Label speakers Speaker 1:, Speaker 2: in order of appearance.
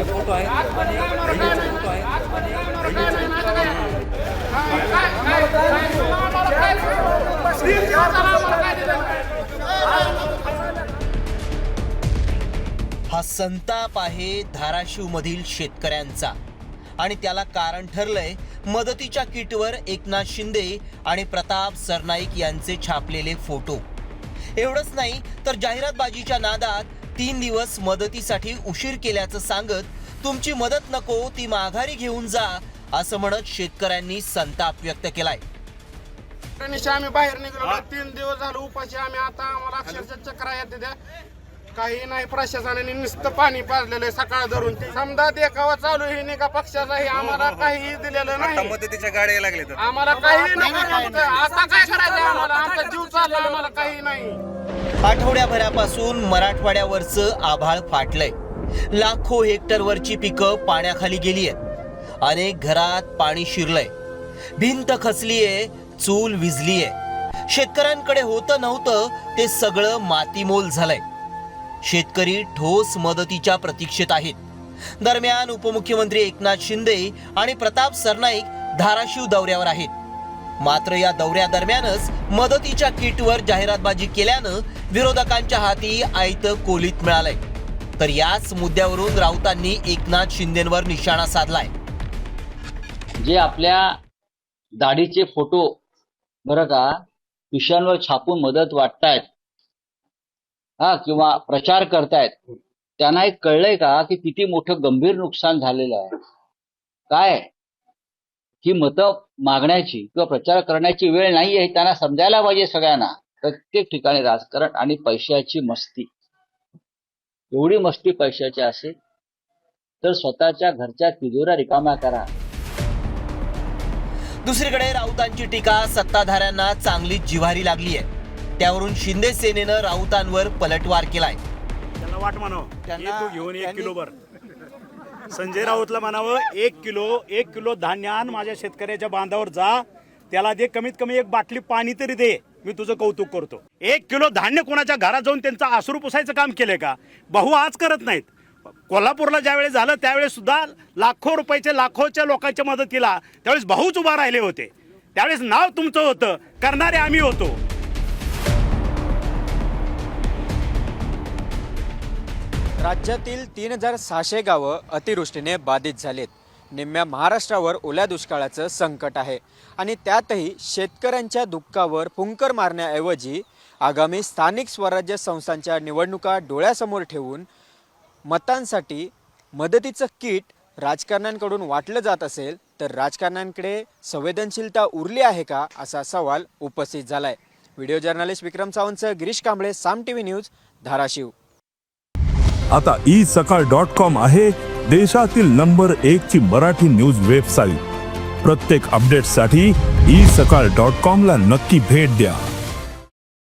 Speaker 1: Photo आहेत
Speaker 2: हा संताप आहे धाराशिवमधील शेतकऱ्यांचा आणि त्याला कारण ठरलंय मदतीच्या किटवर एकनाथ शिंदे आणि प्रताप सरनाईक यांचे छापलेले फोटो। एवढंच नाही तर जाहिरातबाजीच्या नादात 3 दिवस मदतीसाठी उशीर केल्याचं सांगत तुमची मदत नको ती माघारी घेऊन जा असं म्हणत शेतकऱ्यांनी संताप व्यक्त केलाय।
Speaker 3: आम्ही बाहेर निघालो 3 दिवस झाले उपाशी आम्ही आता आम्हाला अक्षरशः चक्रा येते त्या काही नाही प्रशासनाने नुसतं पाणी पाजलेलं सकाळ धरून समजा देखावा चालू आहे नाही का पक्षाचाही आम्हाला काही दिलेलं नाही
Speaker 4: मदतीच्या गाड्या लागले तर
Speaker 3: आम्हाला काही नको आता काय करायचं आम्हाला आमचा जीव चालला आम्हाला काही नाही।
Speaker 2: आठवड्याभरापासून मराठवाड्यावरचं आभाळ फाटलंय। लाखो हेक्टरवरची पिकं पाण्याखाली गेली आहेत। अनेक घरात पाणी शिरलंय, भिंत खचलीये, चूल विझलीये। शेतकऱ्यांकडे होतं नव्हतं ते सगळं मातीमोल झालंय। शेतकरी ठोस मदतीच्या प्रतीक्षेत आहेत। दरम्यान उपमुख्यमंत्री एकनाथ शिंदे आणि प्रताप सरनाईक धाराशिव दौऱ्यावर आहेत। मात्र या दौऱ्यादरम्यानच मदतीच्या किटवर जाहिरातबाजी केल्यानं विरोधकांच्या हाती आयतं कोलीत मिळालंय। तर याच मुद्द्यावरून राऊतांनी एकनाथ शिंदेंवर निशाणा साधलाय।
Speaker 5: जे आपल्या दाढीचे फोटो बरं का पिशांवर छापून मदत वाटतायत किंवा प्रचार करतायत त्यांना एक कळलंय का की किती मोठं गंभीर नुकसान झालेलं आहे। काय ही मतं मागण्याची किंवा प्रचार करण्याची वेळ नाही आहे, त्यांना समजायला पाहिजे सगळ्यांना। प्रत्येक ठिकाणी राजकारण आणि पैशाची मस्ती, एवढी मस्ती पैशाची असेल तर स्वतःच्या घरच्या तिजोऱ्या रिकाम्या करा।
Speaker 2: दुसरीकडे राऊतांची टीका सत्ताधाऱ्यांना चांगली जिव्हारी लागली आहे। त्यावरून शिंदे सेनेनं राऊतांवर पलटवार केलाय।
Speaker 6: त्यांना वाट म्हणावं तू घेऊन 1 किलो भर, संजय राऊतला म्हणावं 1 किलो धान्य आण, माझ्या शेतकऱ्याच्या बांधावर जा, त्याला दे, कमीत कमी 1 बाटली पाणी तरी दे, मी तुझं कौतुक करतो। 1 किलो धान्य कोणाच्या घरात जाऊन त्यांचा आसरू पुसायचं काम केलंय का? भाऊ आज करत नाहीत। कोल्हापूरला ज्यावेळेस झालं त्यावेळेस सुद्धा लाखोच्या लोकांच्या मदतीला त्यावेळेस भाऊच उभा राहिले होते। त्यावेळेस नाव तुमचं होतं, करणारे आम्ही होतो।
Speaker 7: राज्यातील 3600 गावं अतिवृष्टीने बाधित झालेत। निम्म्या महाराष्ट्रावर ओल्या दुष्काळाचं संकट आहे आणि त्यातही शेतकऱ्यांच्या दुःखावर फुंकर मारण्याऐवजी आगामी स्थानिक स्वराज्य संस्थांच्या निवडणुका डोळ्यासमोर ठेवून मतांसाठी मदतीचं किट राजकारण्यांकडून वाटलं जात असेल तर राजकारण्यांकडे संवेदनशीलता उरली आहे का असा सवाल उपस्थित झालाय। व्हिडिओ जर्नलिस्ट विक्रम सावंतसह गिरीश कांबळे, साम टीव्ही न्यूज, धाराशिव।
Speaker 8: आता isakal.com आहे देशातील नंबर 1 ची मराठी न्यूज वेबसाईट। प्रत्येक अपडेटसाठी isakal.com ला नक्की भेट द्या।